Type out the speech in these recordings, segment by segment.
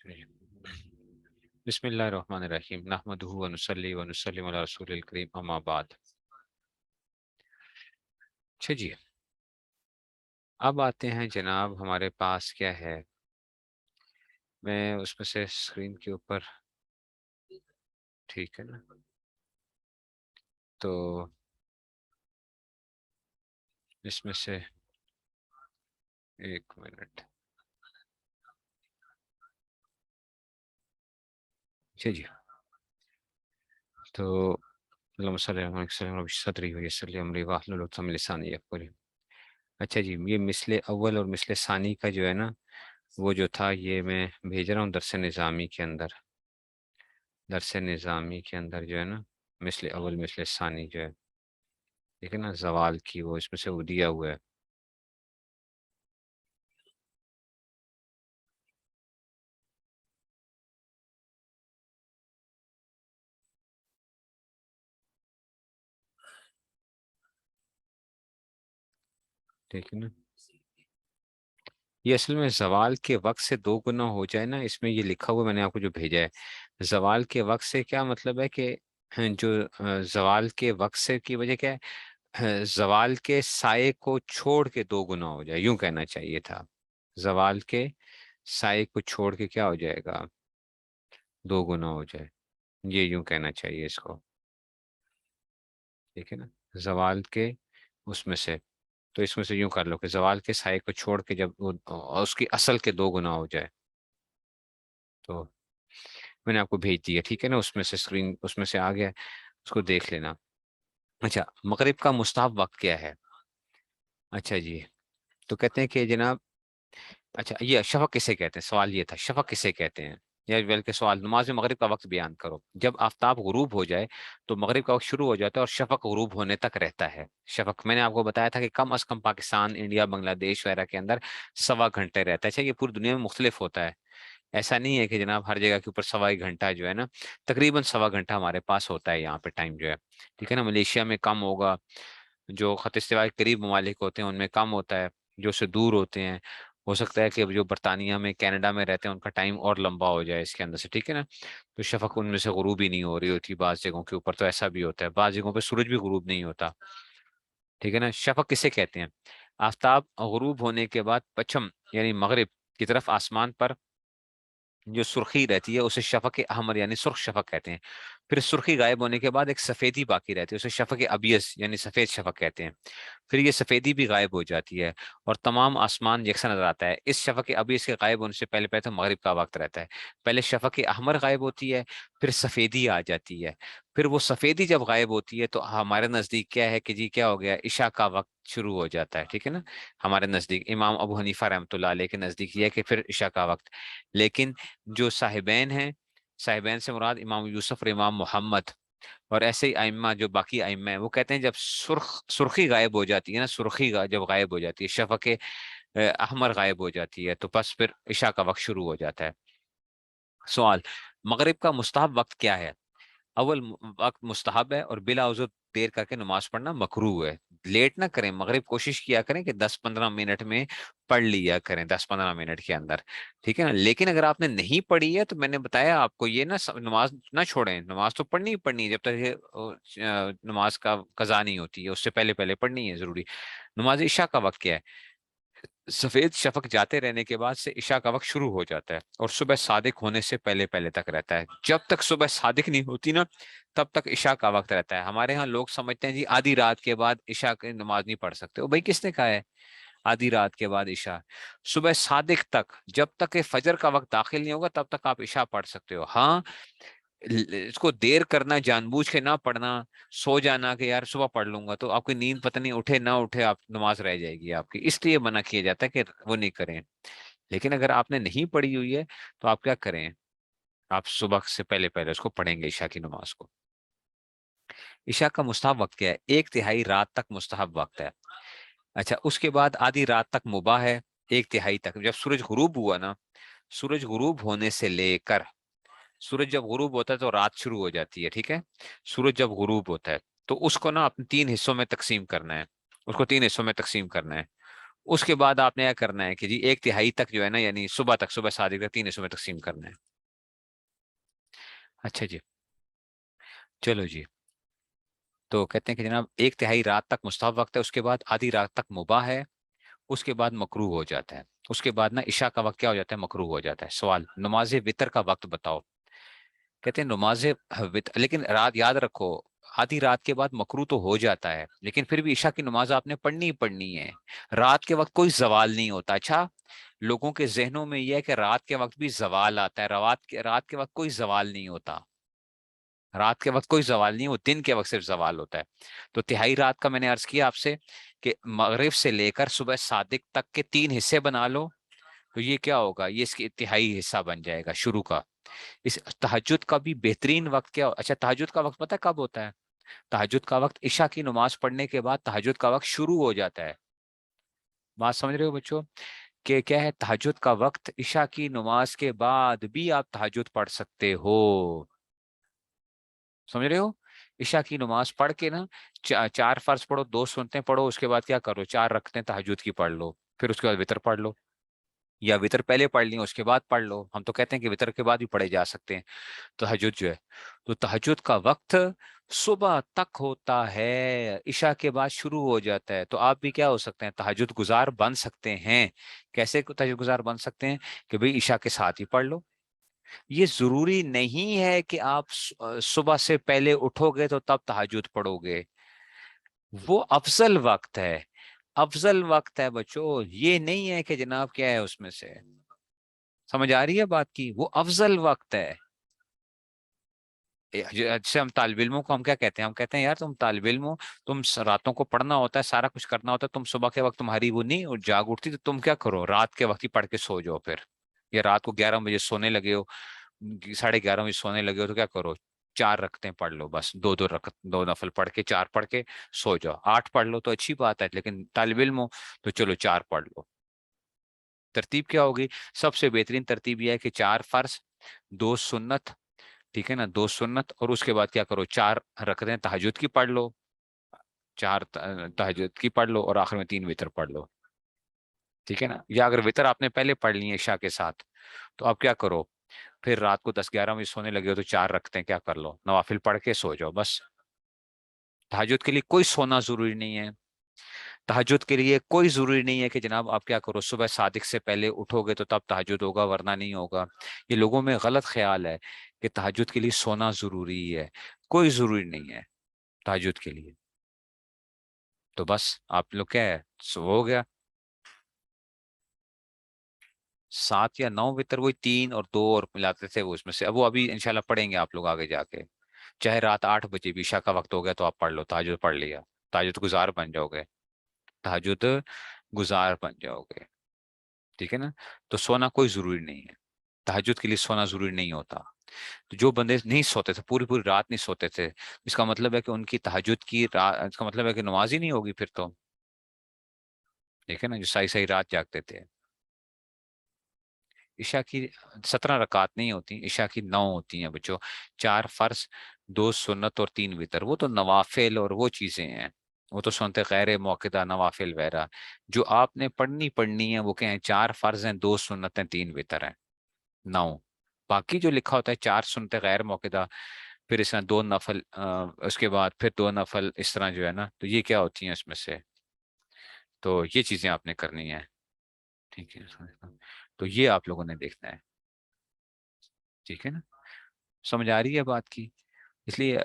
بسم اللہ الرحمن الرحیم نحمدہ ونصلی ونسلم علی رسول الکریم اما بعد۔ اچھا جی، اب آتے ہیں جناب ہمارے پاس کیا ہے، میں اس میں سے اسکرین کے اوپر، ٹھیک ہے نا، تو اس میں سے ایک منٹ، اچھا جی، تو اللہم صلی اللہ علیہ وسلم رب صدری ویسر لی امری واحلل عقدۃ من لسانی یفقہوا۔ اچھا جی، یہ مثل اول اور مثل ثانی کا جو ہے نا، وہ جو تھا یہ میں بھیج رہا ہوں درس نظامی کے اندر، درس نظامی کے اندر جو ہے نا مثل اول مثل ثانی جو ہے، ٹھیک ہے نا، زوال کی وہ اس میں سے وہ دیا ہوا ہے۔ ٹھیک ہے نا، یہ اصل میں زوال کے وقت سے دو گنا ہو جائے نا، اس میں یہ لکھا ہوا میں نے آپ کو جو بھیجا ہے، زوال کے وقت سے کیا مطلب ہے کہ جو زوال کے وقت سے کی وجہ کیا ہے، زوال کے سائے کو چھوڑ کے دو گنا ہو جائے، یوں کہنا چاہیے تھا، زوال کے سائے کو چھوڑ کے کیا ہو جائے گا، دو گنا ہو جائے، یہ یوں کہنا چاہیے اس کو، ٹھیک ہے نا، زوال کے اس میں سے، تو اس میں سے یوں کر لو کہ زوال کے سائے کو چھوڑ کے جب وہ اس کی اصل کے دو گنا ہو جائے، تو میں نے آپ کو بھیج دیا، ٹھیک ہے نا، اس میں سے اسکرین اس میں سے آ گیا، اس کو دیکھ لینا۔ اچھا، مغرب کا مستحب وقت کیا ہے؟ اچھا جی، تو کہتے ہیں کہ جناب، اچھا یہ شفق کسے کہتے ہیں، سوال یہ تھا شفق کسے کہتے ہیں، یا بلکہ سوال نماز میں مغرب کا وقت بیان کرو۔ جب آفتاب غروب ہو جائے تو مغرب کا وقت شروع ہو جاتا ہے اور شفق غروب ہونے تک رہتا ہے۔ شفق میں نے آپ کو بتایا تھا کہ کم از کم پاکستان، انڈیا، بنگلہ دیش وغیرہ کے اندر 1.25 گھنٹے رہتا ہے۔ اچھا، یہ پوری دنیا میں مختلف ہوتا ہے، ایسا نہیں ہے کہ جناب ہر جگہ کے اوپر 1.25 گھنٹہ جو ہے نا، تقریباً 1.25 گھنٹہ ہمارے پاس ہوتا ہے یہاں پہ ٹائم جو ہے، ٹھیک ہے نا۔ ملیشیا میں کم ہوگا، جو خط استوا کے قریب ممالک ہوتے ہیں ان میں کم ہوتا ہے، جو سے دور ہوتے ہیں ہو سکتا ہے کہ جو برطانیہ میں، کینیڈا میں رہتے ہیں ان کا ٹائم اور لمبا ہو جائے اس کے اندر سے، ٹھیک ہے نا۔ تو شفق ان میں سے غروب ہی نہیں ہو رہی ہوتی، بعض جگہوں کے اوپر تو ایسا بھی ہوتا ہے، بعض جگہوں پہ سورج بھی غروب نہیں ہوتا، ٹھیک ہے نا۔ شفق کسے کہتے ہیں؟ آفتاب غروب ہونے کے بعد پچھم یعنی مغرب کی طرف آسمان پر جو سرخی رہتی ہے اسے شفق احمر یعنی سرخ شفق کہتے ہیں۔ پھر سرخی غائب ہونے کے بعد ایک سفیدی باقی رہتی ہے، اسے شفق ابیض یعنی سفید شفق کہتے ہیں۔ پھر یہ سفیدی بھی غائب ہو جاتی ہے اور تمام آسمان یکساں نظر آتا ہے۔ اس شفق ابیض کے غائب ہونے سے پہلے پہلے تو مغرب کا وقت رہتا ہے، پہلے شفق احمر غائب ہوتی ہے، پھر سفیدی آ جاتی ہے، پھر وہ سفیدی جب غائب ہوتی ہے تو ہمارے نزدیک کیا ہے کہ جی کیا ہو گیا، عشاء کا وقت شروع ہو جاتا ہے، ٹھیک ہے نا۔ ہمارے نزدیک امام ابو حنیفہ رحمۃ اللہ علیہ کے نزدیک یہ ہے کہ پھر عشاء کا وقت، لیکن جو صاحبین ہیں، صاحبین سے مراد امام یوسف اور امام محمد اور ایسے ہی ائمہ جو باقی ائمہ ہیں، وہ کہتے ہیں جب سرخی غائب ہو جاتی ہے نا، جب غائب ہو جاتی ہے، شفق احمر غائب ہو جاتی ہے، تو بس پھر عشاء کا وقت شروع ہو جاتا ہے۔ سوال، مغرب کا مستحب وقت کیا ہے؟ اول وقت مستحب ہے اور بلا عذر دیر کر کے نماز پڑھنا مکروہ ہے۔ لیٹ نہ کریں، مغرب کوشش کیا کریں کہ 10-15 منٹ میں پڑھ لیا کریں، 10-15 منٹ کے اندر، ٹھیک ہے نا۔ لیکن اگر آپ نے نہیں پڑھی ہے تو میں نے بتایا آپ کو یہ نماز نہ چھوڑیں، نماز تو پڑھنی ہی پڑھنی ہے جب تک نماز کا قضا نہیں ہوتی ہے، اس سے پہلے پہلے پڑھنی ہے ضروری۔ نماز عشاء کا وقت کیا ہے؟ سفید شفق جاتے رہنے کے بعد سے عشاء کا وقت شروع ہو جاتا ہے اور صبح صادق ہونے سے پہلے پہلے تک رہتا ہے۔ جب تک صبح صادق نہیں ہوتی نا تب تک عشاء کا وقت رہتا ہے۔ ہمارے ہاں لوگ سمجھتے ہیں جی آدھی رات کے بعد عشاء کی نماز نہیں پڑھ سکتے، بھائی کس نے کہا ہے آدھی رات کے بعد عشاء؟ صبح صادق تک، جب تک کہ فجر کا وقت داخل نہیں ہوگا تب تک آپ عشاء پڑھ سکتے ہو۔ ہاں، اس کو دیر کرنا، جان بوجھ کے نہ پڑھنا، سو جانا کہ یار صبح پڑھ لوں گا، تو آپ کی نیند پتہ نہیں اٹھے نہ اٹھے آپ نماز رہ جائے گی آپ کی، اس لیے منع کیا جاتا ہے کہ وہ نہیں کریں۔ لیکن اگر آپ نے نہیں پڑھی ہوئی ہے تو آپ کیا کریں، آپ صبح سے پہلے پہلے اس کو پڑھیں گے عشاء کی نماز کو۔ عشاء کا مستحب وقت کیا ہے؟ 1/3 رات تک مستحب وقت ہے۔ اچھا، اس کے بعد آدھی رات تک مباح ہے، 1/3 تک جب سورج غروب ہوا نا، سورج غروب ہونے سے لے کر، سورج جب غروب ہوتا ہے تو رات شروع ہو جاتی ہے، ٹھیک ہے۔ سورج جب غروب ہوتا ہے تو اس کو نا اپنے 3 حصوں میں تقسیم کرنا ہے، اس کو 3 حصوں میں تقسیم کرنا ہے۔ उसके बाद आपने क्या करना है कि जी 1/3 तक जो है ना, यानी सुबह तक, सुबह सादिक तक 3 हिस्सों में तकसीम करना है। अच्छा जी, चलो जी। तो कहते हैं कि जनाब 1/3 रात तक मुस्तहब वक्त है, उसके बाद आधी रात तक मुबाह है, उसके बाद मकरूह हो जाता है, उसके बाद ना इशा का वक्त क्या हो जाता है, मकरूह हो जाता है। सवाल, नमाज वितर का वक्त बताओ। कहते हैं नमाज वितर, लेकिन रात याद रखो, आधी रात के बाद मकरूह तो हो जाता है, लेकिन फिर भी इशा की नमाज आपने पढ़नी ही पढ़नी है। रात के वक्त कोई जवाल नहीं होता। अच्छा, लोगों के जहनों में यह है कि रात के वक्त भी जवाल आता है। रात के वक्त कोई जवाल नहीं होता। रात के वक्त कोई जवाल नहीं, वो दिन के वक्त सिर्फ जवाल होता है। तो तिहाई रात का मैंने अर्ज किया आपसे कि मगरिब से लेकर सुबह सादिक तक के 3 हिस्से बना लो, तो ये क्या होगा, ये इसकी तिहाई हिस्सा बन जाएगा शुरू का। इस तहज्जुद का भी बेहतरीन वक्त क्या, अच्छा तहज्जुद का वक्त पता है कब होता है? तहज्जुद का वक्त इशा की नमाज पढ़ने के बाद तहज्जुद का वक्त शुरू हो जाता है। बात समझ रहे हो बच्चों? कि क्या है, तहज्जुद का वक्त इशा की नमाज के बाद भी आप तहज्जुद पढ़ सकते हो। समझ रहे हो? इशा की नमाज पढ़ के ना, 4 फर्ज पढ़ो, 2 सुन्नतें पढ़ो, उसके बाद क्या करो, 4 रखते तहज्जुद की पढ़ लो, फिर उसके बाद वितर पढ़ लो, या वितर पहले पढ़ ली उसके बाद पढ़ लो। हम तो कहते हैं कि वितर के बाद भी पढ़े जा सकते हैं तहज्जुद जो है। तो तहज्जुद का वक्त सुबह तक होता है, इशा के बाद शुरू हो जाता है। तो आप भी क्या हो सकते हैं, तहज्जुद गुजार बन सकते हैं। कैसे तहज्जुद गुजार बन सकते हैं? कि भाई इशा के साथ ही पढ़ लो। ये जरूरी नहीं है कि आप सुबह से पहले उठोगे तो तब तहज्जुद पढ़ोगे। वो अफजल वक्त है, अफजल वक्त है बच्चों। ये नहीं है कि जनाब क्या है उसमें से, समझ आ रही है बात की? वो अफजल वक्त है। जैसे हम तालिब इल्मों को हम क्या कहते हैं, हम कहते हैं यार तुम तालिब इल्म हो, तुम रातों को पढ़ना होता है, सारा कुछ करना होता है, तुम सुबह के वक्त तुम्हारी वो नहीं और जाग उठती, तो तुम क्या करो, रात के वक्त ही पढ़ के सो जाओ फिर। या रात को 11 बजे सोने लगे हो, 11:30 बजे सोने लगे हो, तो क्या करो, 4 रखते पढ़ लो बस, दो नफल पढ़ के, 4 पढ़ के सो जाओ। 8 पढ़ लो तो अच्छी बात है, लेकिन तालिब इल्म हो तो चलो 4 पढ़ लो। तरतीब क्या होगी? सबसे बेहतरीन तरतीब यह है कि 4 फर्ज, 2 सुन्नत, ठीक है ना, 2 सुन्नत, और उसके बाद क्या करो, 4 रकअतें तहज्जुद की पढ़ लो, 4 तहज्जुद की पढ़ लो, और आखिर में 3 वितर पढ़ लो। ठीक है ना? या अगर वितर आपने पहले पढ़ ली है इशा के साथ, तो आप क्या करो, फिर रात को 10-11 बजे सोने लगे हो तो 4 रखते हैं क्या कर लो, नवाफिल पढ़ के सो जाओ बस। तहज्जुद के लिए कोई सोना जरूरी नहीं है। तहज्जुद के लिए कोई जरूरी नहीं है कि जनाब आप क्या करो, सुबह सादिक से पहले उठोगे तो तब तहज्जुद होगा वरना नहीं होगा। ये लोगों में गलत ख्याल है कि तहज्जुद के लिए सोना जरूरी है। कोई जरूरी नहीं है तहज्जुद के लिए। तो बस आप लोग क्या है, हो गया। 7 या 9 वितर, वही 3 और 2 और मिलाते थे वो, उसमें से अब वो अभी इंशाल्लाह पढ़ेंगे आप लोग आगे जाके। चाहे रात 8 बजे भी इशा का वक्त हो गया तो आप पढ़ लो, तहज्जुद पढ़ लिया, तहज्जुद गुजार बन जाओगे, तहज्जुद गुजार बन जाओगे। ठीक है ना? तो सोना कोई जरूरी नहीं है, तहज्जुद के लिए सोना जरूरी नहीं होता। तो जो बंदे नहीं सोते थे, पूरी पूरी रात नहीं सोते थे, इसका मतलब है कि उनकी तहज्जुद की रात, इसका मतलब है कि नमाज ही नहीं होगी फिर तो। ठीक है ना, जो सही सही रात जागते थे। ईशा की 17 रकात नहीं होती, ईशा की 9 होती हैं बच्चों। 4 फर्ज, 2 सुन्नत और 3 वितर, वो तो नवाफिल और वो चीजें हैं। वो तो सुनते गैर मौक़िदा नवाफिल वगैरह। जो आपने पढ़नी पढ़नी है वो क्या है, 4 फर्ज हैं, 2 सुन्नत हैं, 3 वितर हैं, 9। बाकी जो लिखा होता है 4 सुन्नतें गैर मौक़िदा, फिर इस तरह 2 नफल, उसके बाद फिर 2 नफल, इस तरह जो है ना, तो ये क्या होती हैं इसमें से। तो ये चीजें आपने करनी है। ठीक है, तो ये आप लोगों ने देखना है। ठीक है ना? समझ आ रही है बात की? इसलिए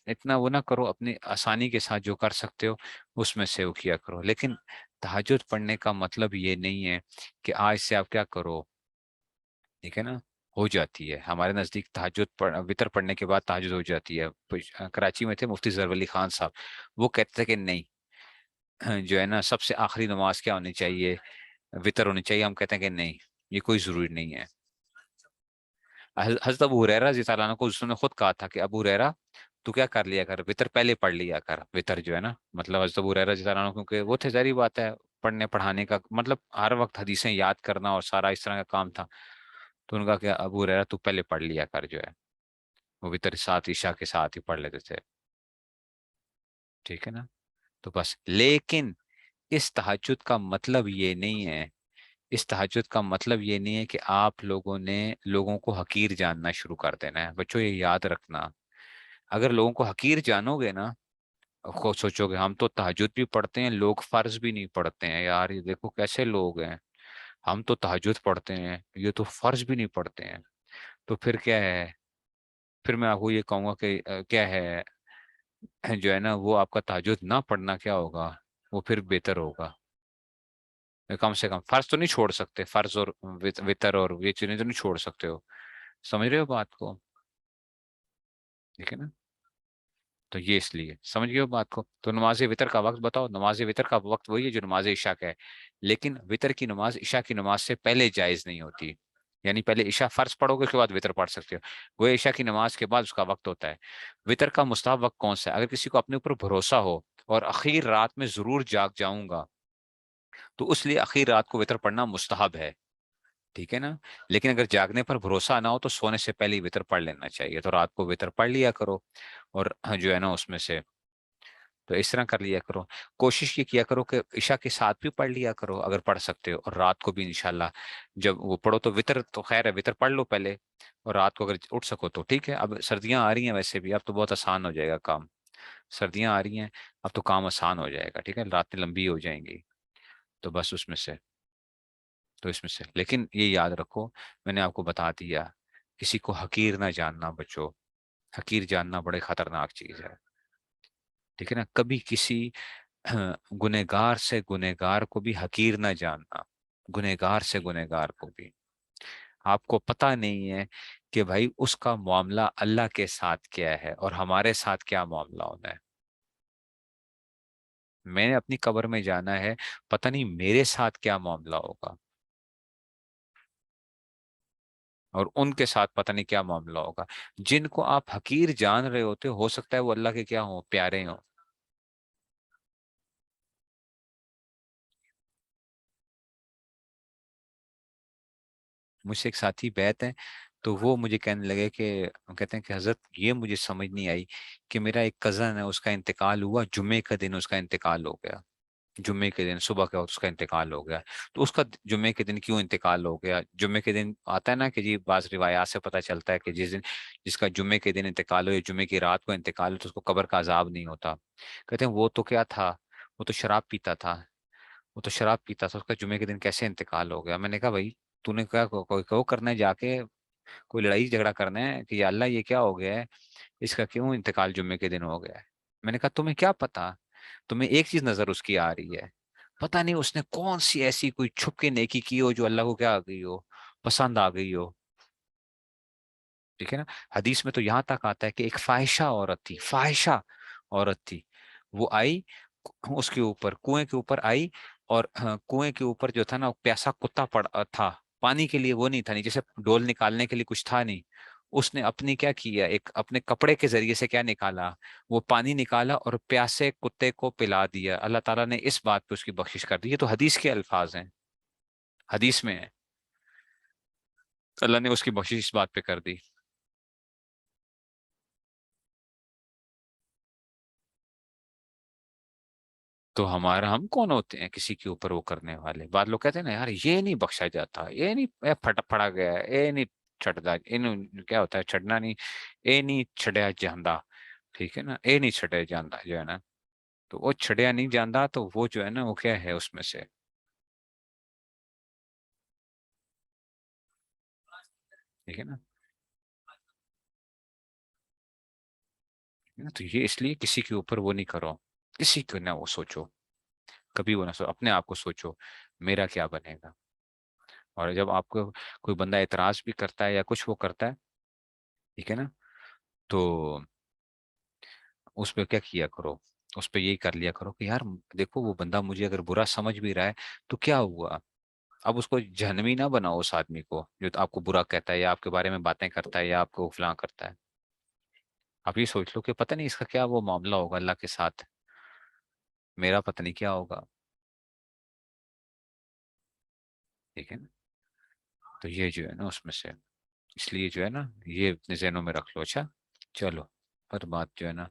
इतना वो ना करो, अपनी आसानी के साथ जो कर सकते हो उसमें से वो किया करो। लेकिन तहज्जुद पढ़ने का मतलब ये नहीं है कि आज से आप क्या करो। ठीक है ना? हो जाती है हमारे नज़दीक, वितर पढ़ने के बाद तहज्जुद हो जाती है। कराची में थे मुफ्ती जरवली अली खान साहब, वो कहते थे कि नहीं, जो है ना, सबसे आखिरी नमाज क्या होनी चाहिए, वितर होनी चाहिए। हम कहते हैं कि नहीं, ये कोई जरूरी नहीं है। हजरत अबू हुरैरा रज़ी अल्लाह अन्हु को उसने खुद कहा था कि अबू हुरैरा, तू क्या कर लिया कर, वितर पहले पढ़ लिया कर, वितर जो है ना, मतलब हजरत अबू हुरैरा रज़ी अल्लाह अन्हु, क्योंकि वो थे, जारी बात है, पढ़ने पढ़ाने का मतलब हर वक्त हदीसें याद करना और सारा इस तरह का काम था। तो उनका क्या, अबू हुरैरा तू पहले पढ़ लिया कर जो है, वो वितर साथ ईशा के साथ ही पढ़ लेते थे। ठीक है ना? तो बस, लेकिन इस तहज्जुद का मतलब ये नहीं है, इस तहज्जुद का मतलब ये नहीं है कि आप लोगों ने लोगों को हकीर जानना शुरू कर देना है। बच्चों ये याद रखना, अगर लोगों को हकीर जानोगे ना, को सोचोगे हम तो तहज्जुद भी पढ़ते हैं, लोग फर्ज भी नहीं पढ़ते हैं, यार ये देखो कैसे लोग हैं, हम तो तहज्जुद पढ़ते हैं, ये तो फर्ज भी नहीं पढ़ते हैं, तो फिर क्या है? फिर मैं आपको ये कहूंगा कि क्या है, जो है ना वो आपका तहज्जुद ना पढ़ना क्या होगा, वो फिर बेहतर होगा। कम से कम फर्ज तो नहीं छोड़ सकते, फर्ज और वितर और ये चीजें तो नहीं छोड़ सकते हो। समझ रहे हो बात को? ठीक है ना? तो ये इसलिए समझ गए हो बात को। तो नमाज वितर का वक्त बताओ, नमाज वितर का वक्त वही है जो नमाज इशा का है, लेकिन वितर की नमाज इशा की नमाज से पहले जायज नहीं होती। यानी पहले इशा फर्ज पढ़ोगे उसके बाद वितर पढ़ सकते हो, वो इशा की नमाज के बाद उसका वक्त होता है। वितर का मुस्ताहब वक्त कौन सा है? अगर किसी को अपने ऊपर भरोसा हो और आखिर रात में जरूर जाग जाऊंगा, तो उसलिए आखिर रात को वितर पढ़ना मुस्ताहब है। ठीक है ना? लेकिन अगर जागने पर भरोसा ना हो तो सोने से पहले ही वितर पढ़ लेना चाहिए, तो रात को वितर पढ़ लिया करो। और जो है ना उसमें से, तो इस तरह कर लिया करो। कोशिश ये किया करो कि इशा के साथ भी पढ़ लिया करो अगर पढ़ सकते हो, और रात को भी इंशाल्लाह जब वो पढ़ो तो वितर तो खैर है, वितर पढ़ लो पहले, और रात को अगर उठ सको तो ठीक है। अब सर्दियां आ रही हैं वैसे भी, अब तो बहुत आसान हो जाएगा काम। सर्दियां आ रही हैं, अब तो काम आसान हो जाएगा, ठीक है, रातें लंबी हो जाएंगी। तो बस उसमें से, तो इसमें से लेकिन ये याद रखो, मैंने आपको बता दिया, किसी को हकीर ना जानना बच्चों, हकीर जानना बड़े खतरनाक चीज है। ठीक है ना? कभी किसी गुनेगार से गुनेगार को भी हकीर ना जानना, गुनेगार से गुनेगार को भी। आपको पता नहीं है कि भाई उसका मामला अल्लाह के साथ क्या है और हमारे साथ क्या मामला होना है। मैंने अपनी कब्र में जाना है, पता नहीं मेरे साथ क्या मामला होगा, और उनके साथ पता नहीं क्या मामला होगा। जिनको आप हकीर जान रहे होते हो सकता है वो अल्लाह के क्या हो, प्यारे हो। मुझसे एक साथी बैत है, तो वो मुझे कहने लगे कि, कहते हैं कि हजरत ये मुझे समझ नहीं आई कि मेरा एक कजन है उसका इंतकाल हुआ, जुम्मे का दिन उसका इंतकाल हो गया, जुम्मे के दिन सुबह के वक्त उसका इंतकाल हो गया। तो उसका जुम्मे के दिन क्यों इंतकाल हो गया? जुम्मे के दिन आता है ना कि जी बाज रिवायात से पता चलता है कि जिस दिन जिसका जुम्मे के दिन इंतकाल हो या जुम्मे की रात को इंतकाल हो तो उसको कब्र का अजाब नहीं होता। कहते हैं वो तो क्या था, वो तो शराब पीता था, वो तो शराब पीता था, उसका जुम्मे के दिन कैसे इंतकाल हो गया? मैंने कहा भाई तूने क्या कोई को करना है जाके, कोई लड़ाई झगड़ा करना है कि या अल्लाह ये क्या हो गया है, इसका क्यों इंतकाल जुम्मे के दिन हो गया है? मैंने कहा तुम्हें क्या पता, तुम्हें एक चीज नजर उसकी आ रही है, पता नहीं उसने कौन सी ऐसी कोई छुप के नेकी की हो जो अल्लाह को क्या आ गई हो, पसंद आ गई हो। ठीक है ना? हदीस में तो यहां तक आता है कि एक फाहिशा औरत थी, फाहिशा औरत थी, वो आई उसके ऊपर, कुएं के ऊपर आई, और कुएं के ऊपर जो था ना वो प्यासा कुत्ता पड़ा था, पानी के लिए वो नहीं था, नहीं जैसे डोल निकालने के लिए कुछ था नहीं। उसने अपनी क्या किया, एक अपने कपड़े के जरिए से क्या निकाला, वो पानी निकाला और प्यासे कुत्ते को पिला दिया। अल्लाह ताला ने इस बात पे उसकी बख्शिश कर दी। ये तो हदीस के अल्फाज हैं, हदीस में है, अल्लाह ने उसकी बख्शिश इस बात पे कर दी। तो हमारा हम कौन होते हैं किसी के ऊपर वो करने वाले? बाद लोग कहते हैं ना यार ये नहीं बख्शा जाता, ये नहीं फट पड़ा गया है, ये नहीं छटदा, इन क्या होता है छड़ना नहीं, ये नहीं छड़या ਜਾਂਦਾ। ठीक है ना? ये नहीं छड़या ਜਾਂਦਾ जो है ना, तो वो छड़या नहीं ਜਾਂਦਾ, तो वो जो है ना वो क्या है उसमें से। ठीक है ना? तो ये इसलिए किसी के ऊपर वो नहीं करो, किसी को ना वो सोचो, कभी वो ना सोचो, अपने आप को सोचो मेरा क्या बनेगा। और जब आपको कोई बंदा एतराज भी करता है या कुछ वो करता है, ठीक है ना, तो उस पे क्या किया करो, उस पे यही कर लिया करो कि यार देखो वो बंदा मुझे अगर बुरा समझ भी रहा है तो क्या हुआ। अब उसको जहन्नमी ना बनाओ उस आदमी को जो तो आपको बुरा कहता है या आपके बारे में बातें करता है या आपको फलां करता है। आप ये सोच लो कि पता नहीं इसका क्या वो मामला होगा अल्लाह के साथ, मेरा पता नहीं क्या होगा। ठीक है ना? तो ये जो है ना उसमें से, इसलिए जो है ना ये अपने जहनों में रख लो। अच्छा चलो, पर बात जो है ना